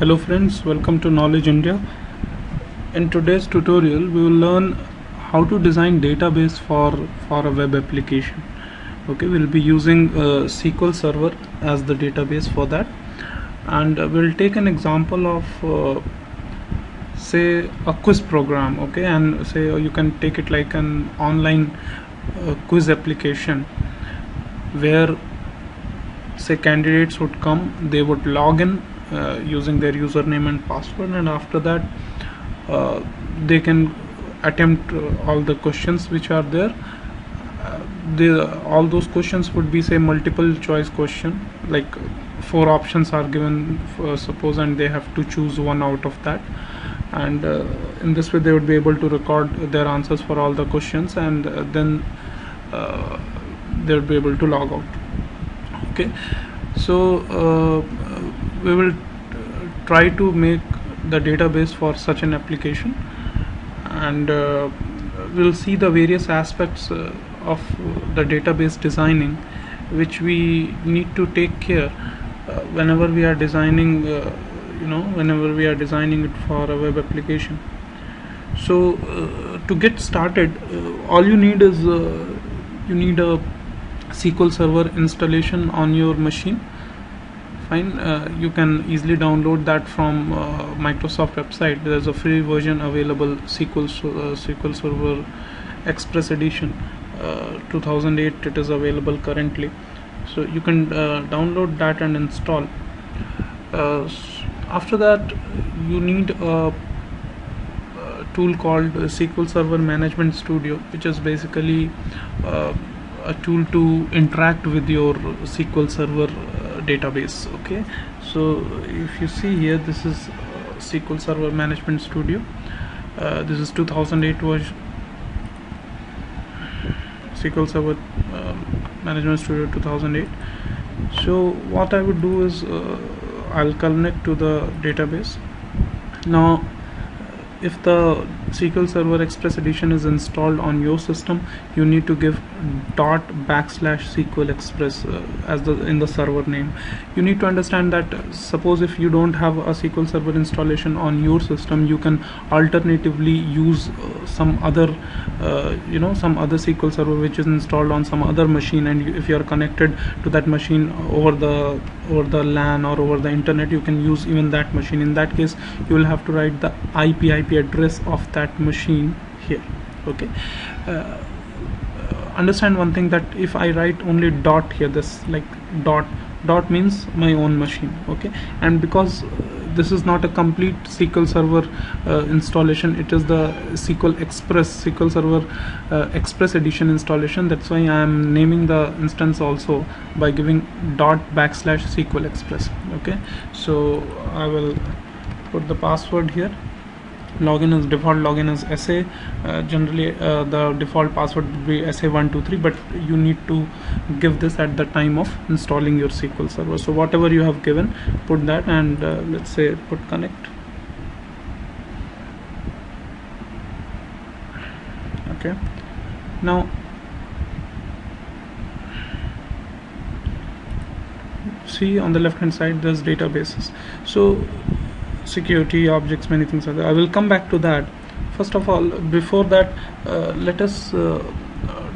Hello friends, welcome to Knowledge India. In today's tutorial we will learn how to design database for a web application. Okay, we'll be using SQL Server as the database for that, and we'll take an example of say a quiz program. Okay, and say you can take it like an online quiz application where say candidates would come, they would log in using their username and password, and after that they can attempt all the questions which are there. All those questions would be say multiple choice question, like 4 options are given suppose, and they have to choose one out of that, and in this way they would be able to record their answers for all the questions, and then they would be able to log out. Okay, so we will try to make the database for such an application, and we'll see the various aspects of the database designing which we need to take care whenever we are designing whenever we are designing it for a web application. So to get started, all you need is you need a SQL Server installation on your machine. Fine, you can easily download that from Microsoft website. There's a free version available, SQL Server Express Edition 2008. It is available currently, so you can download that and install. After that, you need a tool called SQL Server Management Studio, which is basically a tool to interact with your SQL Server database. Okay, so if you see here, this is SQL Server Management Studio. This is 2008 version, SQL Server Management Studio 2008. So what I would do is I'll connect to the database. Now if the SQL Server Express Edition is installed on your system, you need to give /SQL Express as in the server name. You need to understand that suppose if you don't have a SQL Server installation on your system, you can alternatively use some other some other SQL Server which is installed on some other machine, and if you are connected to that machine over the LAN or over the internet, you can use even that machine. In that case, you will have to write the IP address of that machine here. Okay, understand one thing, that if I write only dot here, this like dot means my own machine. Okay, and because this is not a complete SQL Server installation, it is the SQL Server Express Edition installation. That's why I am naming the instance also by giving /SQL Express. Okay, so I will put the password here. Login is default login is SA. Generally the default password would be SA123, but you need to give this at the time of installing your SQL Server. So whatever you have given, put that, and let's say put connect. Okay, now see on the left hand side there's databases. So security, objects, many things are there. I will come back to that. First of all, before that, let us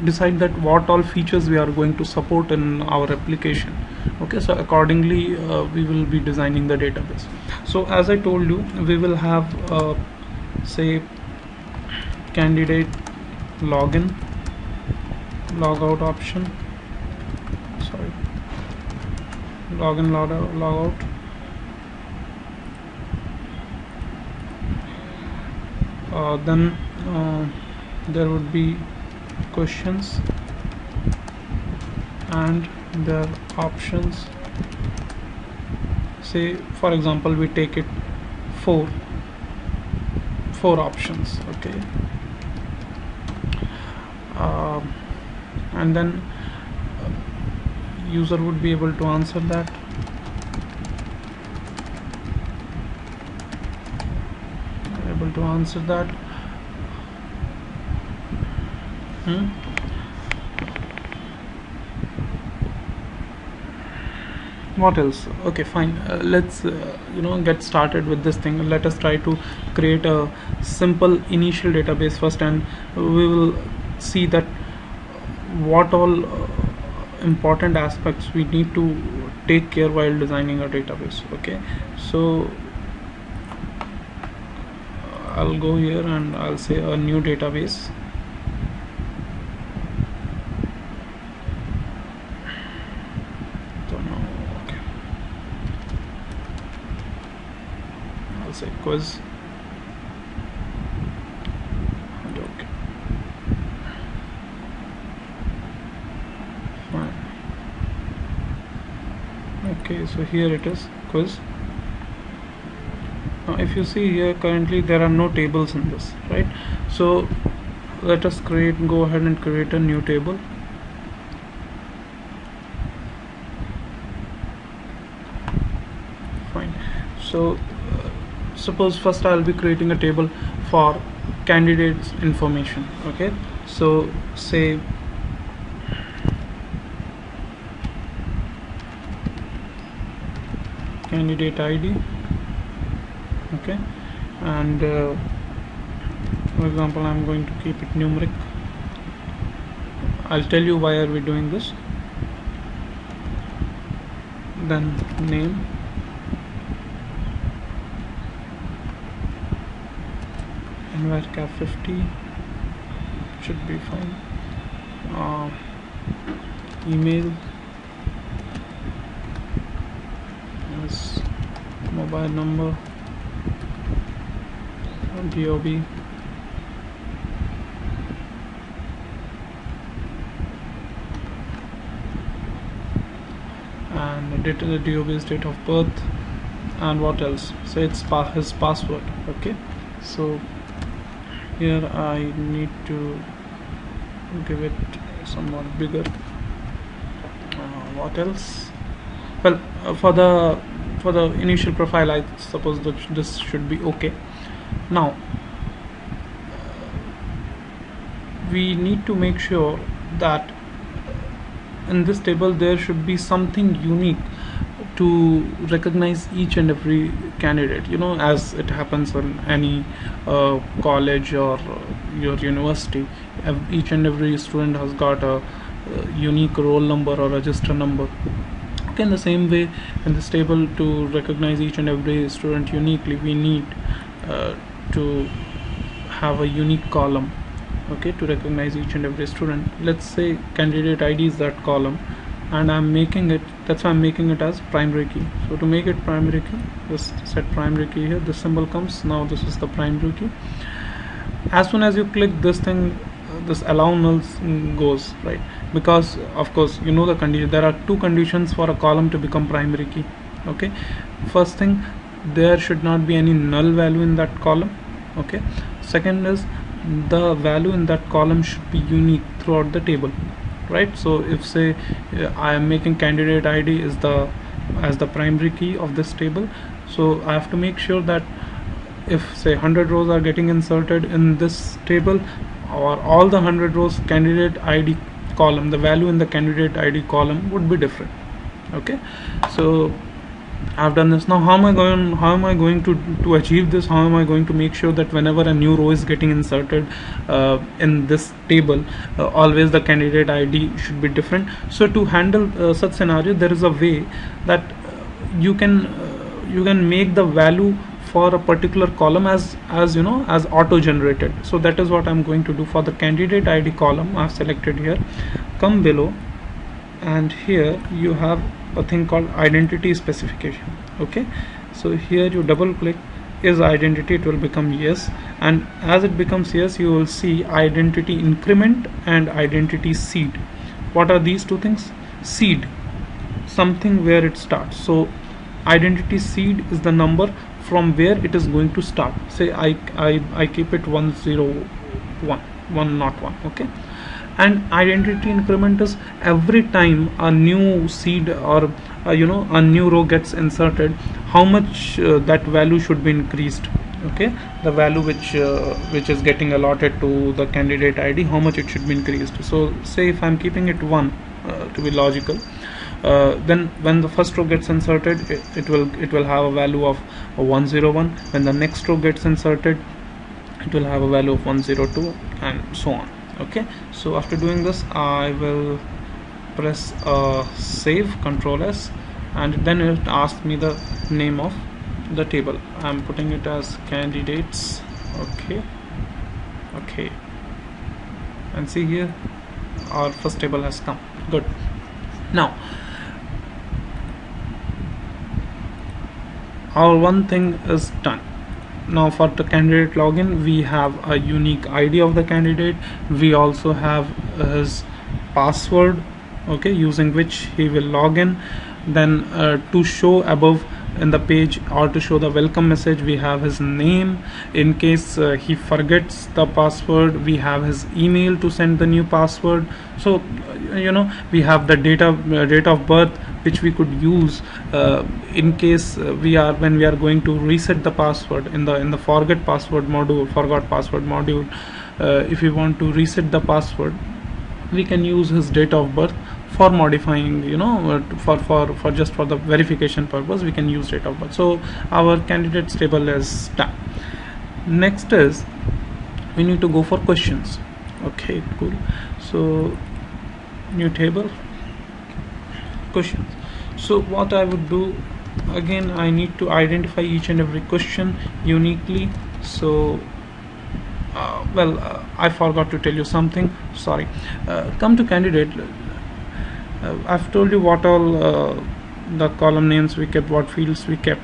decide that what all features we are going to support in our application. Okay, so accordingly we will be designing the database. So as I told you, we will have say candidate login, logout option, sorry, login, logout. Then there would be questions and their options. Say for example we take it four options. Okay, and then user would be able to answer that. To answer that. What else? Okay, fine. Let's get started with this thing. Let us try to create a simple initial database first, and we will see that what all important aspects we need to take care while designing a database. Okay, so I'll go here and I'll say a new database. Say quiz. Okay, fine. Okay, so here it is, quiz. Now if you see here, currently there are no tables in this, right? So let us go ahead and create a new table. Fine. So suppose first I'll be creating a table for candidates information. Okay, so say candidate ID. Okay, and for example I'm going to keep it numeric. I'll tell you why are we doing this. Then name, varchar 50 should be fine. Email as mobile number, DOB, and the DOB is date of birth, and what else? Say it's his password. Okay, so here I need to give it somewhat bigger. What else? Well, for the initial profile, I suppose that this should be okay. Now we need to make sure that in this table there should be something unique to recognize each and every candidate, as it happens in any college or your university. Each and every student has got a unique roll number or register number. Okay, in the same way, in this table, to recognize each and every student uniquely, we need to have a unique column, okay, to recognize each and every student. Let's say candidate ID is that column, and that's why I'm making it as primary key. So to make it primary key, just set primary key here. This symbol comes. Now this is the primary key. As soon as you click this thing, this allow nulls goes, right? Because of course the condition. There are two conditions for a column to become primary key. Okay, first thing, there should not be any null value in that column. Okay, second is the value in that column should be unique throughout the table, right? So if say I am making candidate ID as the primary key of this table, so I have to make sure that if say 100 rows are getting inserted in this table, or all the 100 rows candidate ID column, the value in the candidate ID column would be different. Okay, so I've done this. Now how am I going to achieve this? How am I going to make sure that whenever a new row is getting inserted in this table, always the candidate ID should be different? So to handle such scenario, there is a way that you can make the value for a particular column as auto generated. So that is what I'm going to do for the candidate ID column. I've selected here. Come below, and here you have a thing called identity specification. Okay, so here you double click, is identity, it will become yes, and as it becomes yes, you will see identity increment and identity seed. What are these two things? Seed, something where it starts. So identity seed is the number from where it is going to start. Say I keep it 101. Okay, and identity increment is every time a new seed or a new row gets inserted, how much that value should be increased. Okay, the value which is getting allotted to the candidate ID, how much it should be increased. So say if I'm keeping it 1 to be logical, then when the first row gets inserted, it will have a value of 101. When the next row gets inserted, it will have a value of 102, and so on. Okay, so after doing this, I will press save, Ctrl S, and then it asks me the name of the table. I'm putting it as candidates. Okay, and see here our first table has come. Good. Now our one thing is done. Now for the candidate login, we have a unique ID of the candidate. We also have his password, okay, using which he will log in. Then to show above in the page, or to show the welcome message, we have his name. In case he forgets the password, we have his email to send the new password. So we have the date of birth, which we could use in case when we are going to reset the password in the forgot password module. If we want to reset the password, we can use his date of birth for modifying, for just for the verification purpose. We can use date of birth. So our candidates table is done. Next is we need to go for questions. Okay, cool. So new table, questions. So what I would do, again, I need to identify each and every question uniquely. So I forgot to tell you something, sorry. Come to candidate. I've told you what all the column names we kept, what fields we kept.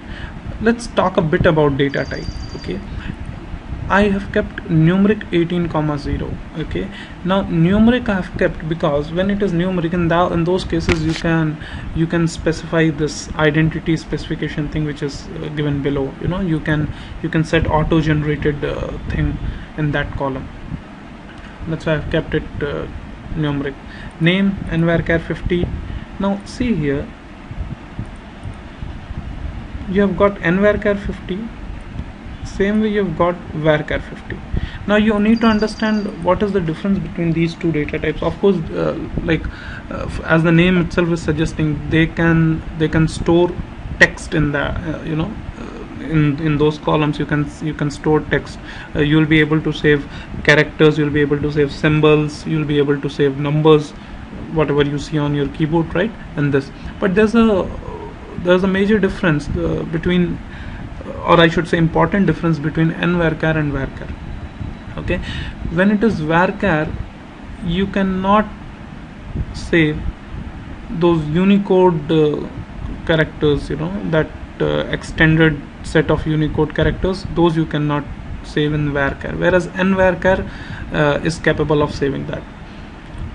Let's talk a bit about data type. Okay, I have kept numeric 18,0. Okay, now numeric I have kept because when it is numeric, in those cases you can specify this identity specification thing, which is given below. You can set auto generated thing in that column. That's why I've kept it numeric. Name and varchar 50. Now see here, you have got nvarchar 50, same way you have got varchar 50. Now you need to understand what is the difference between these two data types. Of course, as the name itself is suggesting, they can store text in the in those columns. You can store text. You'll be able to save characters, you'll be able to save symbols, you'll be able to save numbers, whatever you see on your keyboard, right? And this, but there's a major difference between, or I should say important difference between nvarchar and varchar. Okay, when it is varchar, you cannot save those Unicode characters, that extended set of Unicode characters. Those you cannot save in varchar, whereas nvarchar is capable of saving that.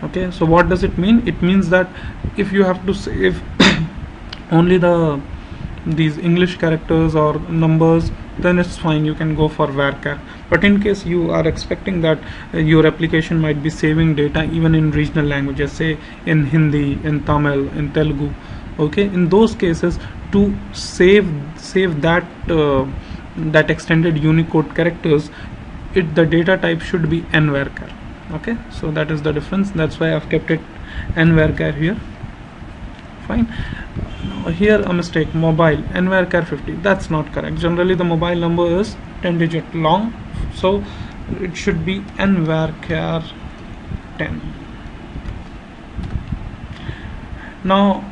Okay, so what does it mean? It means that if you have to save only these English characters or numbers, then it's fine, you can go for varchar. But in case you are expecting that your application might be saving data even in regional languages, say in Hindi, in Tamil, in Telugu, okay, in those cases, to save that that extended Unicode characters, the data type should be nvarchar. Okay, so that is the difference. That's why I've kept it nvarchar here. Fine. Now here a mistake, mobile nvarchar 50. That's not correct. Generally the mobile number is 10-digit long, so it should be nvarchar 10. Now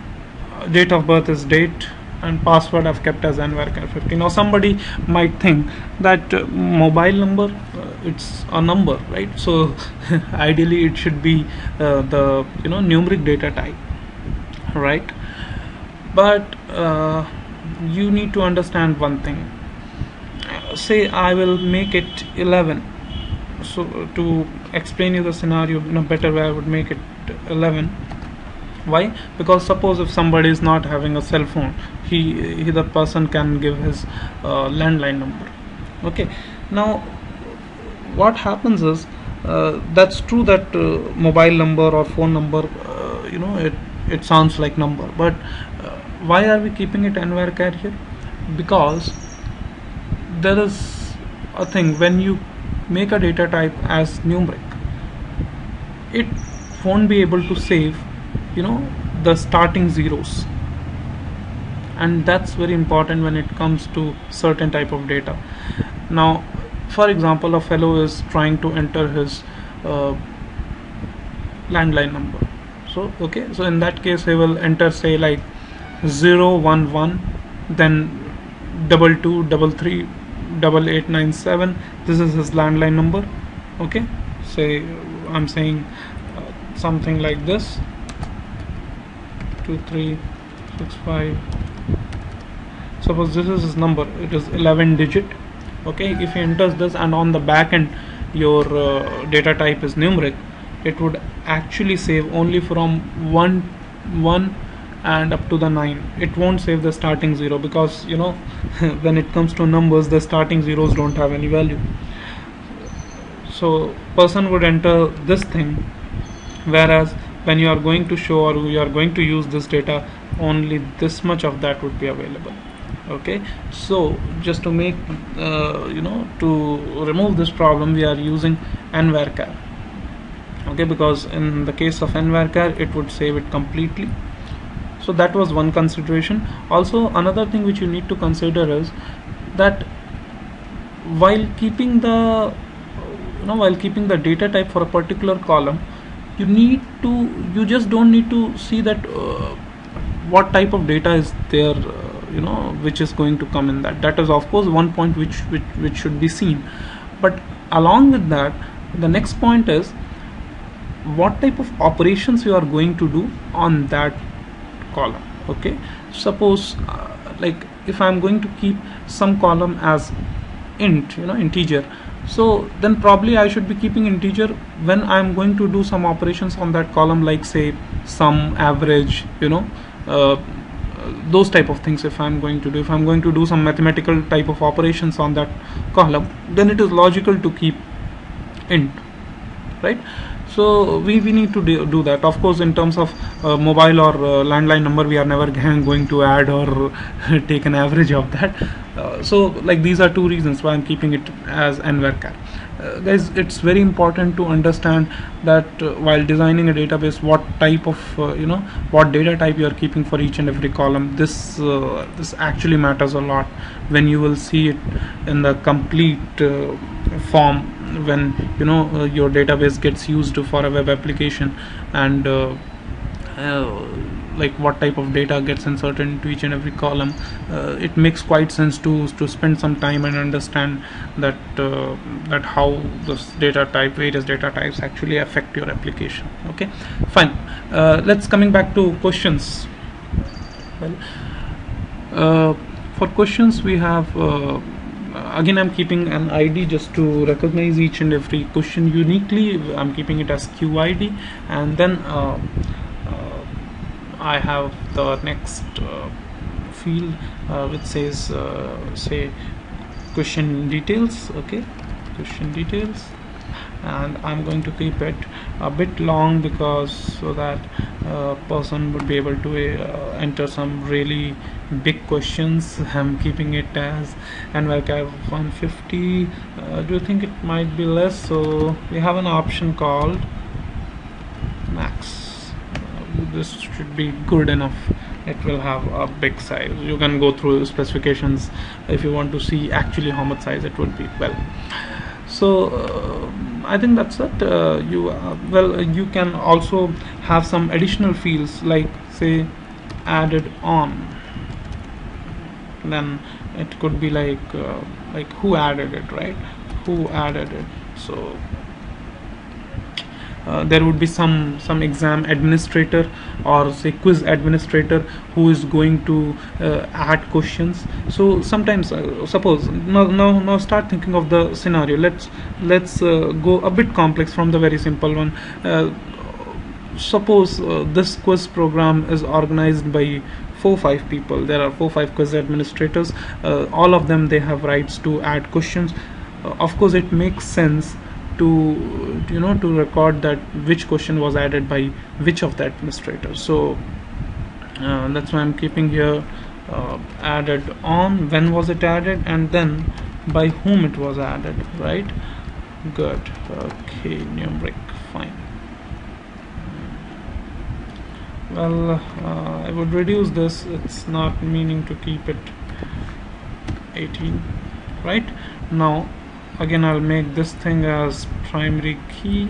date of birth is date, and password I've kept as nvarchar 50. Now somebody might think that mobile number, it's a number, right? So ideally it should be the numeric data type, right? But you need to understand one thing. Say I will make it 11. So to explain you the scenario in a better way, I would make it 11. Why? Because suppose if somebody is not having a cell phone, the person can give his landline number. Okay, now what happens is, that's true that mobile number or phone number, it sounds like number, but why are we keeping it nvarchar here? Because there is a thing, when you make a data type as numeric, it won't be able to save the starting zeros, and that's very important when it comes to certain type of data. Now for example, a fellow is trying to enter his landline number. So okay, so in that case he will enter say like 011, then 22338897. This is his landline number. Okay, say I'm saying something like this, 2365. Suppose this is his number, it is 11 digit. Okay, if he enters this and on the back end your data type is numeric, it would actually save only from 1 and up to the 9. It won't save the starting 0, because you know when it comes to numbers, the starting zeros don't have any value. So person would enter this thing, whereas when you are going to show or you are going to use this data, only this much of that would be available. Okay, so just to make to remove this problem, we are using nvarchar. Okay, because in the case of nvarchar it would save it completely. So that was one consideration. Also another thing which you need to consider is that while keeping the data type for a particular column, you just don't need to see that what type of data is there, which is going to come in that. That is of course one point which should be seen, but along with that, the next point is what type of operations you are going to do on that column. Okay, suppose like if I'm going to keep some column as integer, so then probably I should be keeping integer when I'm going to do some operations on that column, like say sum, average, those type of things. If I'm going to do some mathematical type of operations on that column, then it is logical to keep int, right? So we need to do that. Of course, in terms of mobile or landline number, we are never going to add or take an average of that. So like these are two reasons why I'm keeping it as nvarchar. Guys, it's very important to understand that while designing a database, what type of what data type you are keeping for each and every column. This actually matters a lot when you will see it in the complete form, when your database gets used for a web application, and like what type of data gets inserted into each and every column. It makes quite sense to spend some time and understand that how this various data types actually affect your application. Okay, fine. Let's coming back to questions. Well, for questions we have again I'm keeping an ID just to recognize each and every question uniquely. I'm keeping it as QID, and then I have the next field which says say question details. Okay, question details, and I'm going to keep it a bit long because so that person would be able to enter some really big questions. I'm keeping it as nvarchar 150. Do you think it might be less? So we have an option called max. This should be good enough. It will have a big size. You can go through specifications if you want to see actually how much size it would be. Well, so I think that's it. You can also have some additional fields, like say added on. Then it could be like who added it, right? Who added it? So there would be some exam administrator or say quiz administrator who is going to add questions. So sometimes suppose now start thinking of the scenario. Let's go a bit complex from the very simple one. Suppose this quiz program is organized by 4-5 people. There are 4-5 quiz administrators. All of them, they have rights to add questions. Of course it makes sense to to record that which question was added by which of the administrators. So that's why I'm keeping here added on, when was it added, and then by whom it was added, right? Good. Okay, numeric, fine. well, I would reduce this. It's not meaning to keep it 18, right? Now again I'll make this thing as primary key.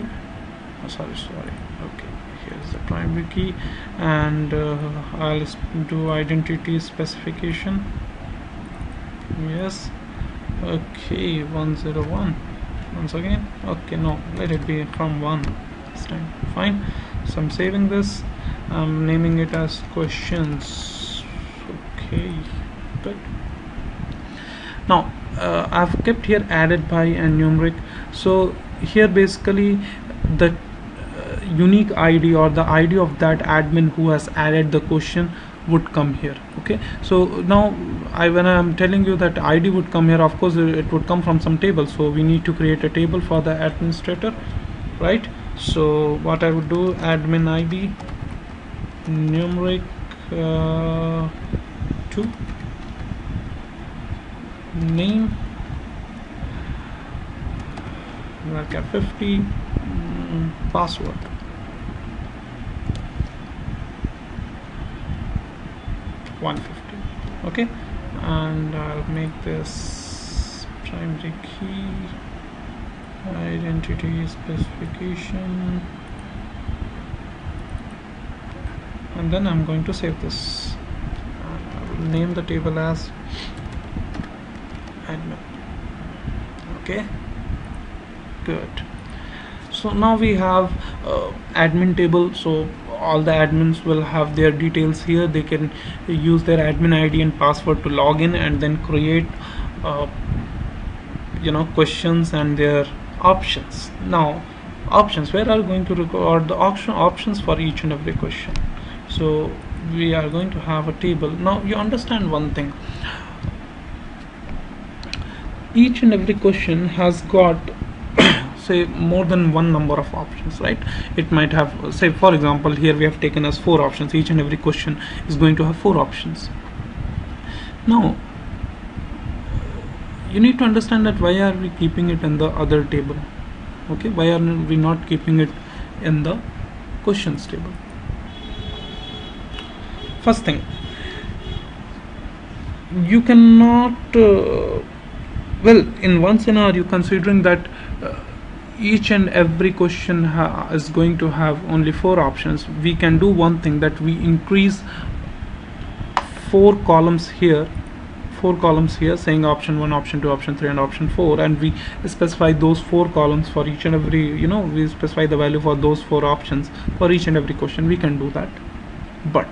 Sorry, okay, here's the primary key, and I'll do identity specification. Yes, okay, 101 once again. Okay, no, let it be from 1 this time. Fine. So I'm saving this. I'm naming it as questions. Okay, good. Now I've kept here added by and numeric. So here basically the unique ID or the ID of that admin who has added the question would come here. Okay, so now when I'm telling you that ID would come here, of course it would come from some table, so we need to create a table for the administrator, right? So what I would do, admin ID numeric 2 name like a 50 password. $150. Okay, and I'll make this primary key identity specification, and then I'm going to save this. I will name the table as admin. Okay, good. So now we have admin table. So all the admins will have their details here. They can use their admin ID and password to log in and then create questions and their options. Now options, where are we going to record the options for each and every question? So we are going to have a table. Now you understand one thing, each and every question has got say more than one number of options, right? It might have, say for example, here we have taken as 4 options. Each and every question is going to have 4 options. Now you need to understand that why are we keeping it in the other table? Okay, why are we not keeping it in the questions table? First thing, you cannot well, in one scenario, considering that each and every question is going to have only 4 options, we can do one thing, that we increase 4 columns here, saying option 1, option 2, option 3 and option 4, and we specify those 4 columns for each and every, we specify the value for those 4 options for each and every question. We can do that. But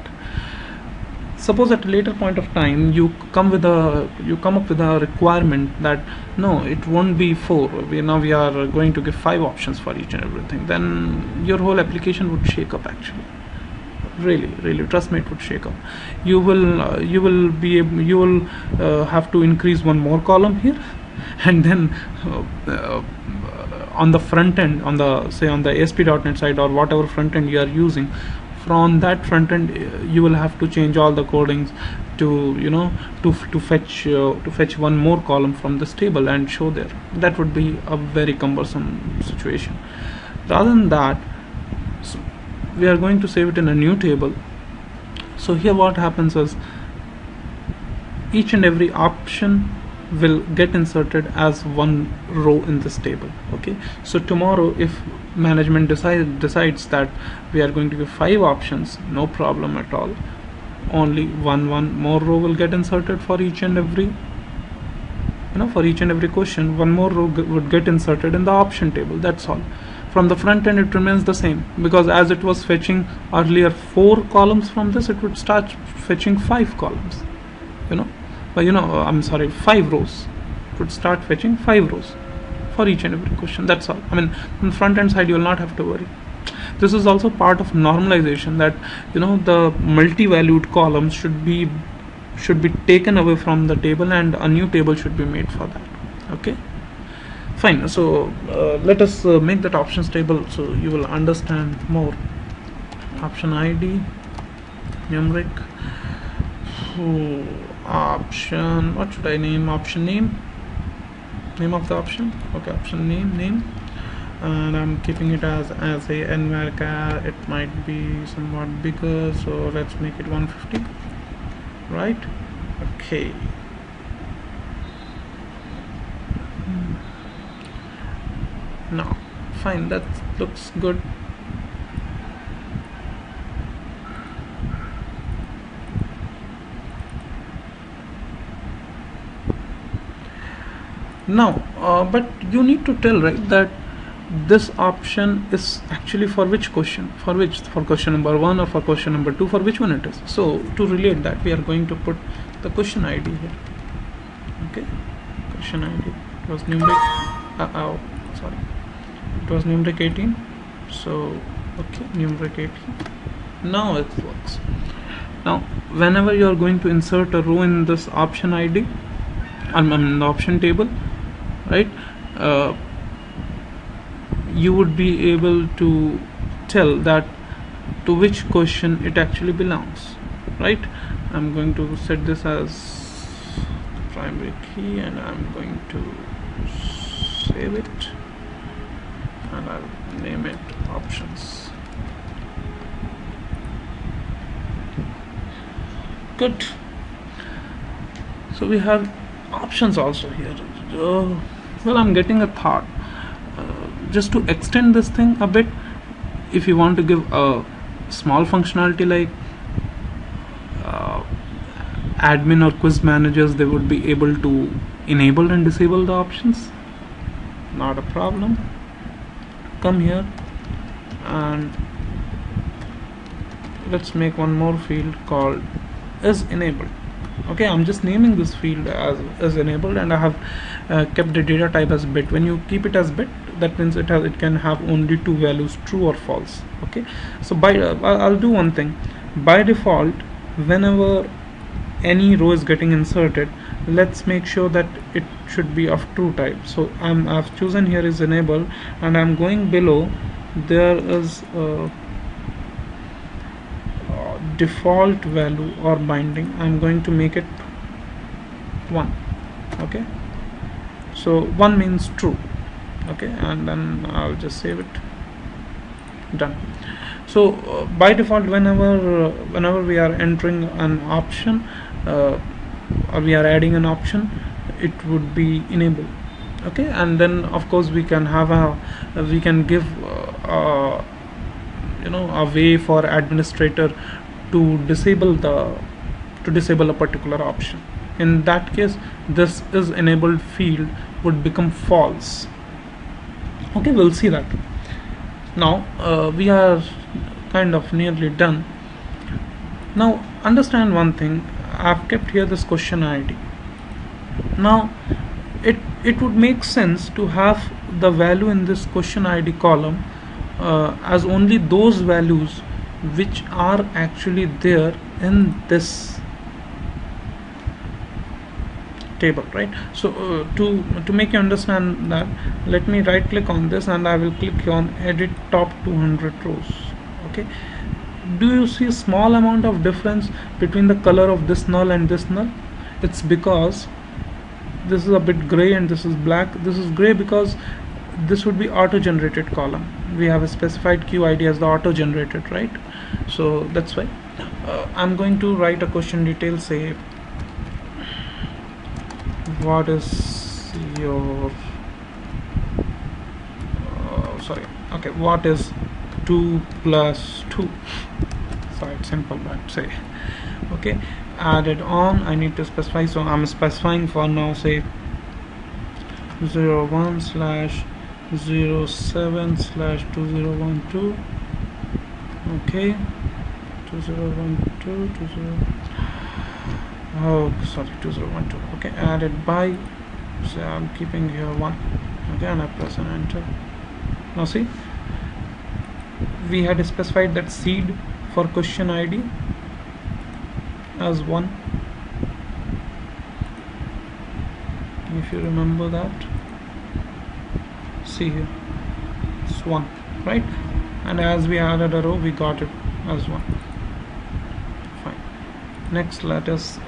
suppose at a later point of time you come up with a requirement that no, it won't be 4, we are going to give 5 options for each and everything, then your whole application would shake up. Actually, really trust me, it would shake up. You will have to increase one more column here, and then on the front end, on the ASP.NET side or whatever front end you are using, from that front end you will have to change all the codings to fetch one more column from this table and show there. That would be a very cumbersome situation. Rather than that, we are going to save it in a new table. So here what happens is, each and every option will get inserted as one row in this table. Okay, so tomorrow if management decides that we are going to give 5 options, no problem at all, only one more row will get inserted for each and every for each and every question. One more row would get inserted in the option table. That's all. From the front end it remains the same, because as it was fetching earlier 4 columns from this, it would start fetching 5 columns, I'm sorry, 5 rows. It would start fetching 5 rows for each and every question. That's all. I mean, on the front end side you will not have to worry. This is also part of normalization, that the multi-valued columns should be taken away from the table and a new table should be made for that. Okay, fine. So let us make that options table so you will understand more. Option ID numeric, option, what should I name? Option name of the option. Okay, option name, and I'm keeping it as a nvarchar. It might be somewhat bigger, so let's make it 150, right? Okay. Now fine, that looks good. Now but you need to tell, right, that this option is actually for which question, for question number 1 or for question number 2, for which one it is. So to relate that, we are going to put the question ID here. Okay, question ID, it was numeric sorry, it was numeric 18, so okay, numeric 18. Now it works. Now whenever you are going to insert a row in this option ID, in the option table, right, you would be able to tell that to which question it actually belongs, right? I'm going to set this as primary key, and I'm going to save it, and I'll name it options. Good. So we have options also here. Well, I'm getting a thought, just to extend this thing a bit. If you want to give a small functionality like admin or quiz managers, they would be able to enable and disable the options, not a problem. Come here and let's make one more field called is enabled. Okay, I'm just naming this field as enabled, and I have kept the data type as bit. When you keep it as bit, that means it can have only 2 values, true or false. Okay, so I'll do one thing. By default, whenever any row is getting inserted, let's make sure that it should be of true type. So I've chosen here is enabled, and I'm going below. There is a default value or binding. I'm going to make it 1. Okay, so 1 means true. Okay, and then I'll just save it. Done. So by default, whenever we are entering an option or we are adding an option, it would be enabled. Okay, and then of course we can have we can give a way for administrator to disable a particular option. In that case, this is enabled field would become false. Okay, we'll see that. Now we are kind of nearly done. Now understand one thing. I've kept here this question ID. Now it would make sense to have the value in this question ID column as only those values which are actually there in this table, right? So to make you understand that, let me right click on this and I will click on edit top 200 rows. Okay, do you see a small amount of difference between the color of this null and this null? It's because this is a bit gray and this is black. This is gray because this would be auto generated column. We have a specified QID as the auto generated, right? So that's why I'm going to write a question detail, say what is your what is 2 plus 2? So it's simple, but say okay, added on. I need to specify, so I'm specifying for now, say 01/07/2012. okay, 2012. Okay, added by, so I'm keeping here 1. Okay, and I press and enter. Now see, we had specified that seed for question ID as 1, if you remember that. See here, it's 1, right? And as we added a row, we got it as 1. Fine. Next, let us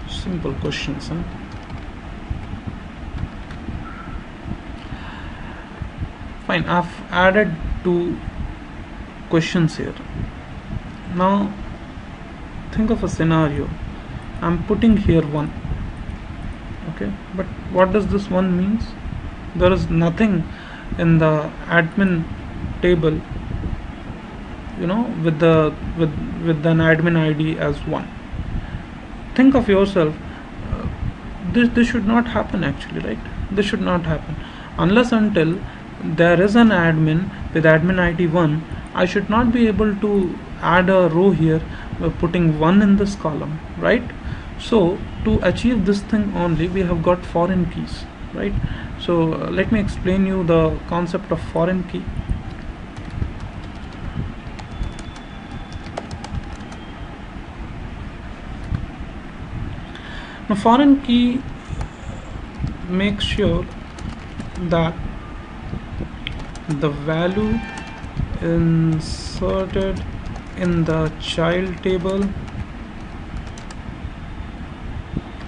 Simple questions, huh? Fine, I've added 2 questions here. Now think of a scenario. I'm putting here 1, okay, but what does this 1 means? There is nothing in the admin table, you know, with an admin ID as 1. Think of yourself, this should not happen actually, right? This should not happen unless until there is an admin with admin ID 1. I should not be able to add a row here putting 1 in this column, right? So to achieve this thing only, we have got foreign keys, right? So let me explain you the concept of foreign key. Now foreign key makes sure that the value inserted in the child table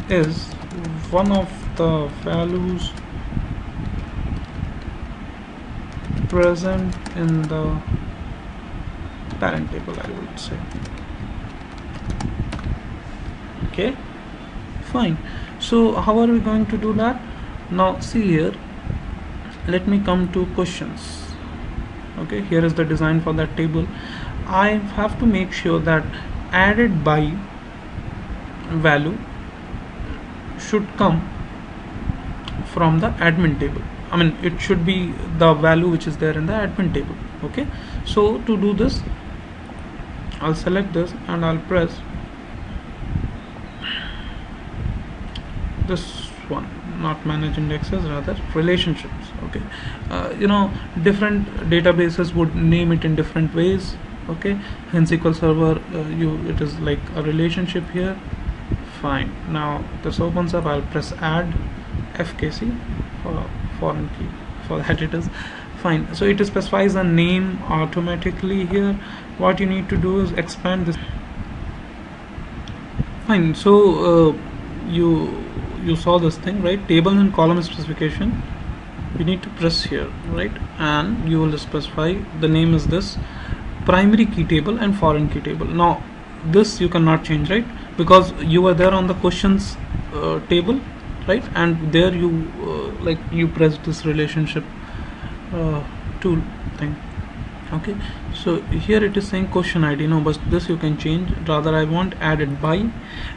is one of the values present in the parent table, I would say. Okay, fine. So how are we going to do that? Now see here, let me come to questions. Okay, here is the design for that table. I have to make sure that added by value should come from the admin table. I mean, it should be the value which is there in the admin table. Okay, so to do this, I'll select this and I'll press this one, not manage indexes, rather relationships. Okay, you know, different databases would name it in different ways. Okay, in SQL Server it is like a relationship here. Fine, now this opens up. I'll press add FKC for foreign key, for that it is fine. So it specifies a name automatically here. What you need to do is expand this. Fine, so you saw this thing, right? Table and column specification. You need to press here, right? And you will specify the name is this primary key table and foreign key table. Now this you cannot change, right? Because you were there on the questions table, right? And there you like you pressed this relationship tool thing. Okay, so here it is saying question ID. No, but this you can change. Rather I want added by,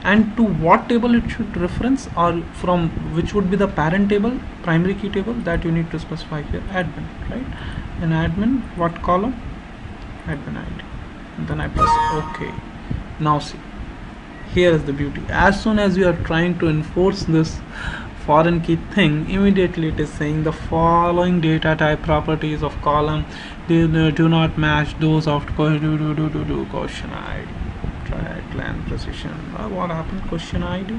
and to what table it should reference, or from which would be the parent table, primary key table, that you need to specify here. Admin, right? And admin, what column? Admin ID. And then I press OK. Now see, here is the beauty. As soon as you are trying to enforce this foreign key thing, immediately it is saying the following data type properties of column, they do not match those of question ID. Triangle and precision. What happened? Question ID?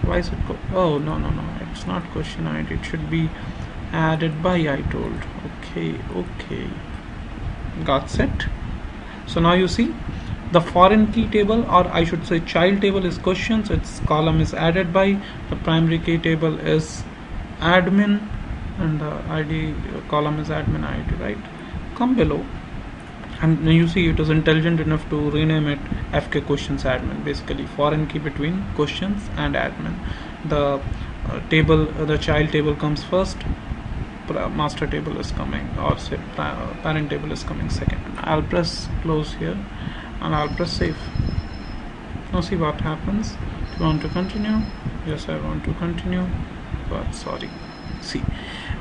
Why is it? Oh no, it's not question ID. It should be added by, I told. Okay, got set. So now you see the foreign key table, or I should say child table, is questions, its column is added by, the primary key table is admin, and the ID column is admin ID, right? Come below and you see it is intelligent enough to rename it FK questions admin, basically foreign key between questions and admin. The table, the child table comes first, master table is coming, or say parent table is coming second. I'll press close here and I'll press save. Now see what happens. Do you want to continue? Yes, I want to continue, but sorry. See,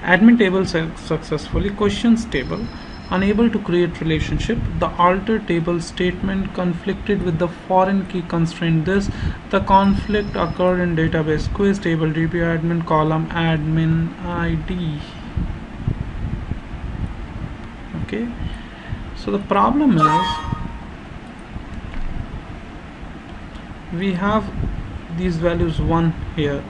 admin table successfully, questions table unable to create relationship, the alter table statement conflicted with the foreign key constraint. This the conflict occurred in database quiz table db admin column admin ID. Okay, so the problem is we have these values 1 here,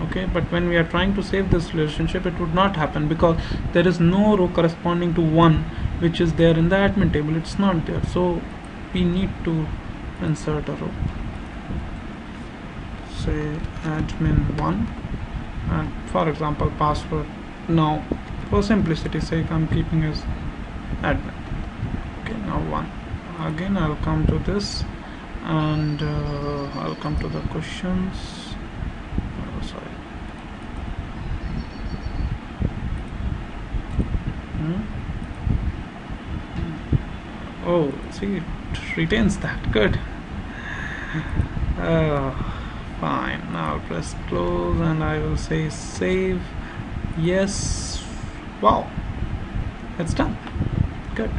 okay, but when we are trying to save this relationship, it would not happen because there is no row corresponding to 1 which is there in the admin table. It's not there, so we need to insert a row, say admin1, and for example password. Now for simplicity's sake I'm keeping as admin. Okay, now 1. Again I'll come to this, and I'll come to the questions. Sorry. Oh, see, it retains that. Good. Fine. Now I'll press close and I will say save. Yes. Wow, it's done. Good.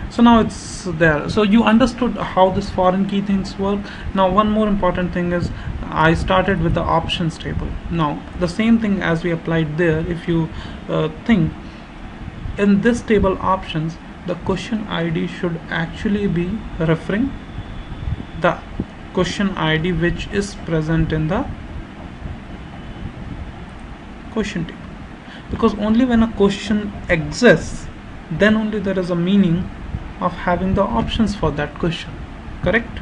So now it's there. So you understood how this foreign key things work. Now one more important thing is I started with the options table. Now the same thing as we applied there, if you think in this table options, the question ID should actually be referring the question ID which is present in the question table, because only when a question exists, then only there is a meaning of having the options for that question. Correct?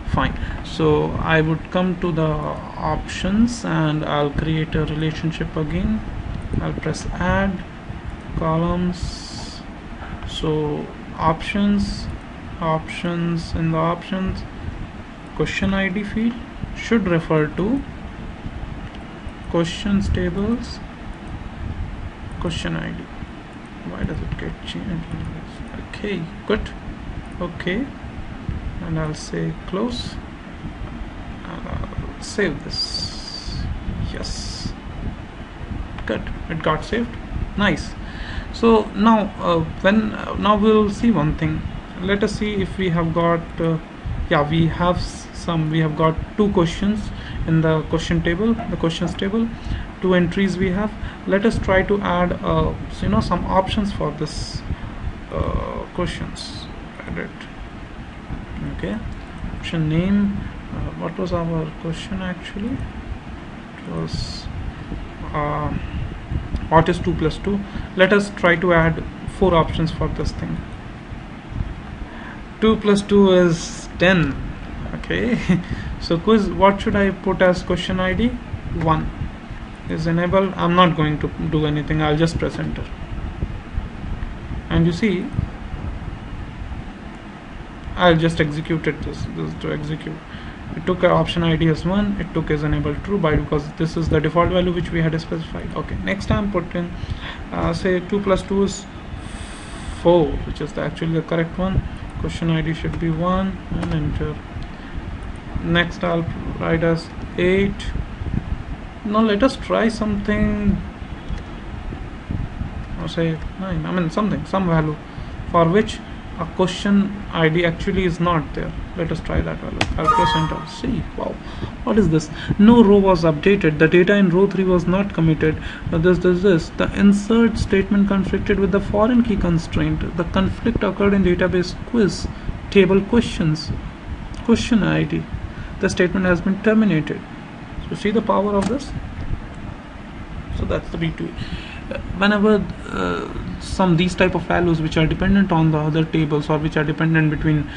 Fine. So I would come to the options and I'll create a relationship again. I'll press add columns. So options, in the options, question ID field should refer to questions tables question ID. Why does it get changed? Okay, good. Okay, and I'll say close and I'll save this. Yes, good, it got saved. Nice. So now now we'll see one thing. Let us see if we have got yeah, we have got 2 questions in the question table, the questions table, 2 entries we have. Let us try to add some options for this questions. Edit. Okay, question name. What was our question actually? It was what is 2 plus 2? Let us try to add 4 options for this thing. 2 plus 2 is 10. Okay. So quiz, what should I put as question ID? 1 is enabled. I'm not going to do anything, I'll just press enter, and you see I'll just execute it. This is to execute. It took option ID as 1, it took as enabled true because this is the default value which we had specified. Okay, next time put in say 2 plus 2 is 4, which is actually the correct one. Question ID should be 1 and enter. Next I'll write as 8. Now let us try something, or say 9, I mean some value for which a question ID actually is not there. Let us try that value. I'll press enter. See, wow, what is this? No row was updated. The data in row 3 was not committed. This. The insert statement conflicted with the foreign key constraint. The conflict occurred in database quiz table questions. Question ID. The statement has been terminated. So see the power of this. So that's the B2. Whenever these type of values which are dependent on the other tables, or which are dependent between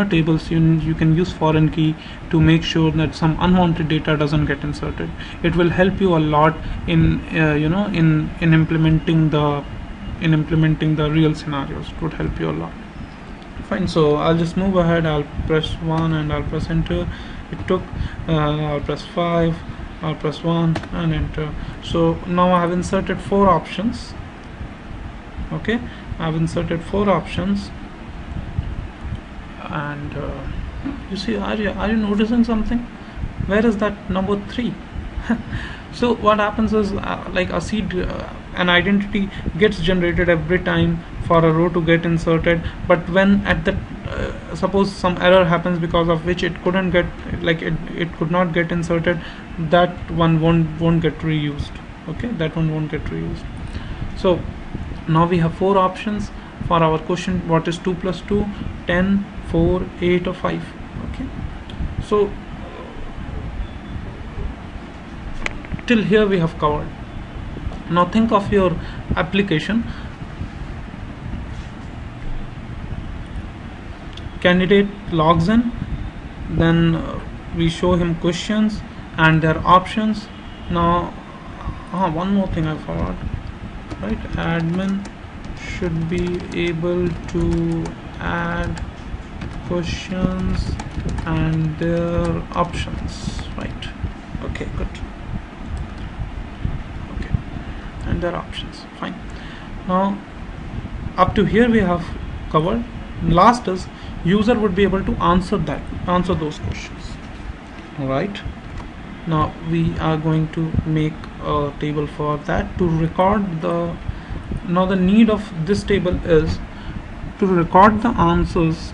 tables, you can use foreign key to make sure that some unwanted data doesn't get inserted. It will help you a lot in in implementing the real scenarios. It would help you a lot. Fine. So I'll just move ahead. I'll press 1 and I'll press enter. It took I'll press 5, I'll press 1 and enter. So now I have inserted 4 options. Okay, I have inserted 4 options, and you see, are you noticing something? Where is that number 3? So what happens is like a seed, an identity gets generated every time for a row to get inserted, but when at the suppose some error happens because of which it couldn't get, like it could not get inserted, that one won't get reused. Okay, that one won't get reused. So now we have 4 options for our question. What is 2 plus 2? 10, 4, 8 or 5. Okay, so till here we have covered. Now think of your application. Candidate logs in, then we show him questions and their options. Now one more thing I forgot, right? Admin should be able to add questions and their options, right? Okay, good. Okay, and their options, fine. Now up to here we have covered. Last is user would be able to answer those questions. All right, now we are going to make a table for that to record the. Now the need of this table is to record the answers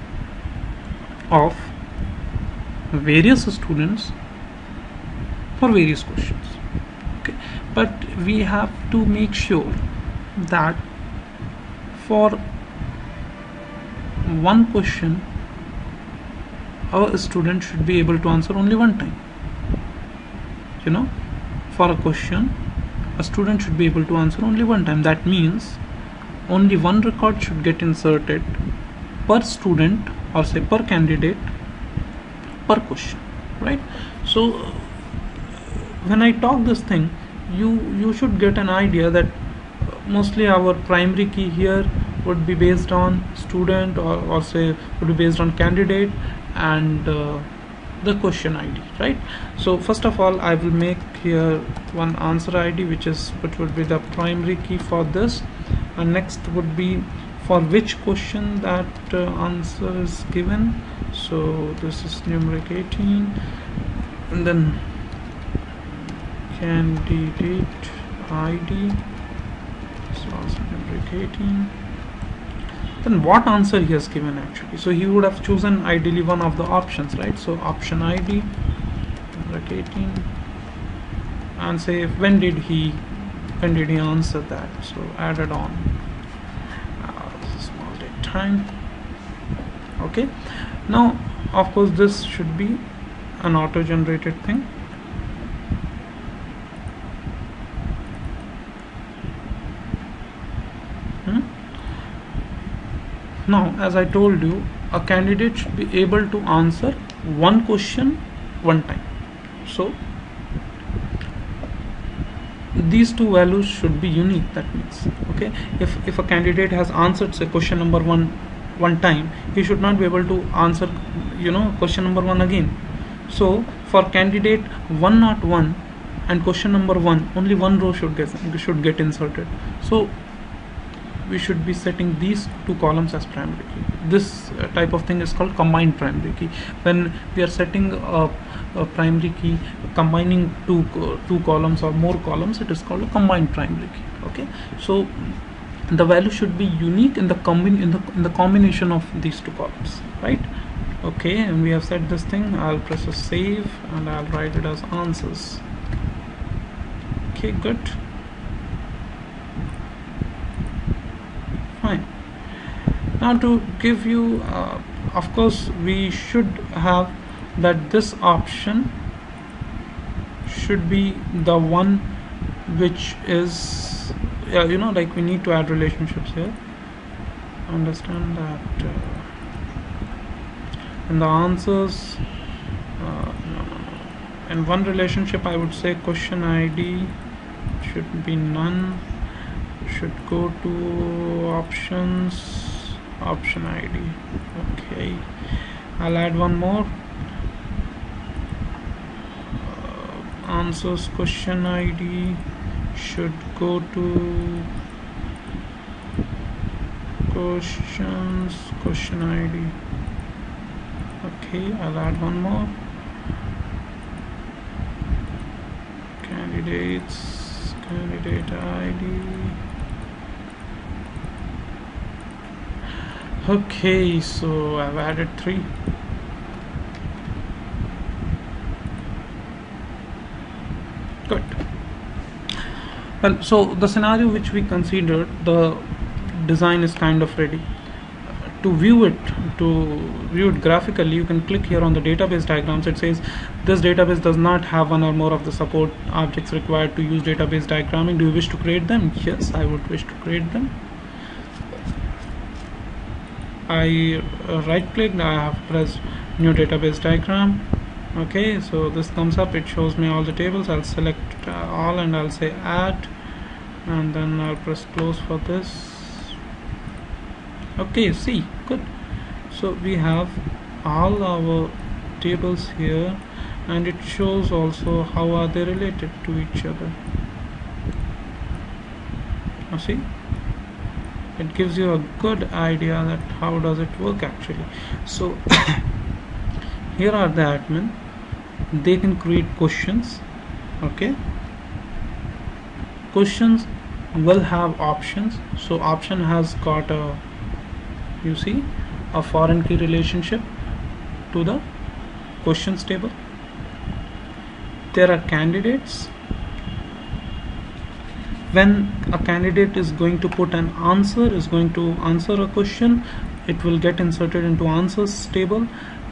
of various students for various questions. Okay, but we have to make sure that for one question our student should be able to answer only one time. You know, for a question a student should be able to answer only one time. That means only one record should get inserted per student, or say per candidate, per question, right? So when I talk this thing, you should get an idea that mostly our primary key here would be based on student, or say would be based on candidate and the question ID, right? So first of all I will make here one answer ID which would be the primary key for this, and next would be for which question that answer is given. So this is numeric 18, and then candidate ID is also numeric 18. Then what answer he has given actually. So he would have chosen ideally one of the options, right? So option ID numeric 18, and say when did he answer that. So added on small date time. Okay, now of course this should be an auto generated thing. Now as I told you, a candidate should be able to answer one question one time. So these two values should be unique. That means, okay, if a candidate has answered say question number one time, he should not be able to answer question number 1 again. So for candidate 101 and question number 1, only one row should get inserted. So we should be setting these two columns as primary key. This type of thing is called combined primary key. When we are setting a primary key combining two columns or more columns, it is called a combined primary key. Okay, so the value should be unique in the combination of these two columns, right? Okay, and we have set this thing. I'll press a save and I'll write it as answers. Okay, good. Fine. Now to give you of course we should have that this option should be the one which is like we need to add relationships here. Understand that in the answers in one relationship I would say question ID should be none, should go to option ID. Okay, I'll add one more. Answers question ID should go to questions question ID. Okay, I'll add one more. Candidates candidate ID. Okay, so I've added 3. Good. Well, so the scenario which we considered, the design is kind of ready. To view it graphically, you can click here on the database diagrams. It says this database does not have one or more of the support objects required to use database diagramming. Do you wish to create them? Yes, I would wish to create them. I right clicked, I have pressed new database diagram. Okay, so this comes up, it shows me all the tables. I'll select all and I'll say add, and then I'll press close for this. Okay, see, good. So we have all our tables here, and it shows also how are they related to each other. Now see, it gives you a good idea that how does it work actually. So here are the admin, they can create questions. Okay, questions will have options. So option has got a, you see, a foreign key relationship to the questions table. There are candidates. When a candidate is going to put an answer, is going to answer a question, it will get inserted into answers table,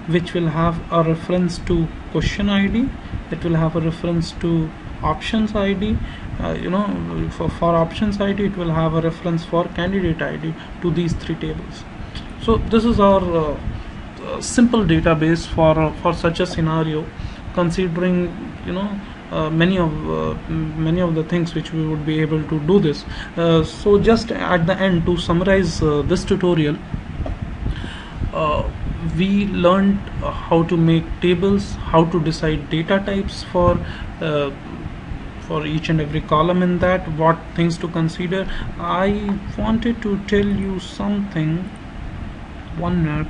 which will have a reference to question ID. It will have a reference to options ID. For options ID, it will have a reference for candidate ID to these three tables. So this is our simple database for such a scenario, considering many of the things which we would be able to do this. So just at the end, to summarize this tutorial, we learned how to make tables, how to decide data types for each and every column in that, what things to consider. I wanted to tell you something, 1 minute.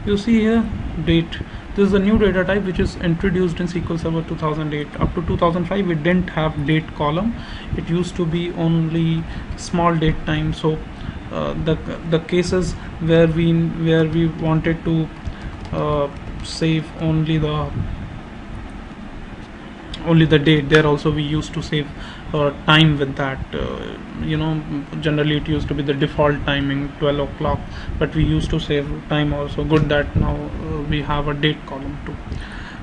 You see here, date. This is a new data type which is introduced in SQL Server 2008. Up to 2005 we didn't have date column. It used to be only small date time. So the cases where we wanted to save only the date, there also we used to save time with that. Generally it used to be the default timing 12 o'clock, but we used to save time also. Good that now we have a date column too.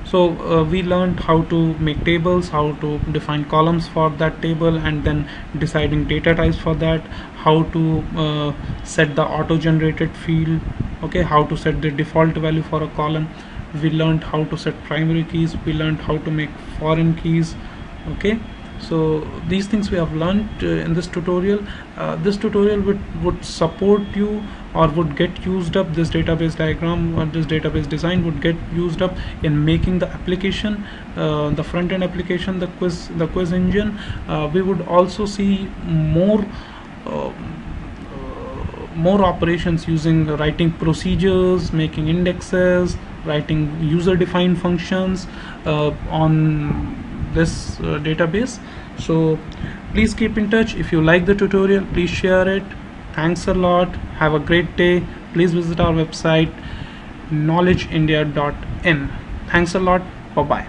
So we learned how to make tables, how to define columns for that table, and then deciding data types for that, how to set the auto generated field, okay, how to set the default value for a column. We learned how to set primary keys, we learned how to make foreign keys. Okay, so these things we have learned in this tutorial. This tutorial would support you, or would get used up, this database diagram or this database design would get used up in making the application, the front end application, the quiz engine. We would also see more operations using writing procedures, making indexes, writing user defined functions on this database. So please keep in touch. If you like the tutorial, please share it. Thanks a lot. Have a great day. Please visit our website knowledgeindia.in. Thanks a lot. Bye bye.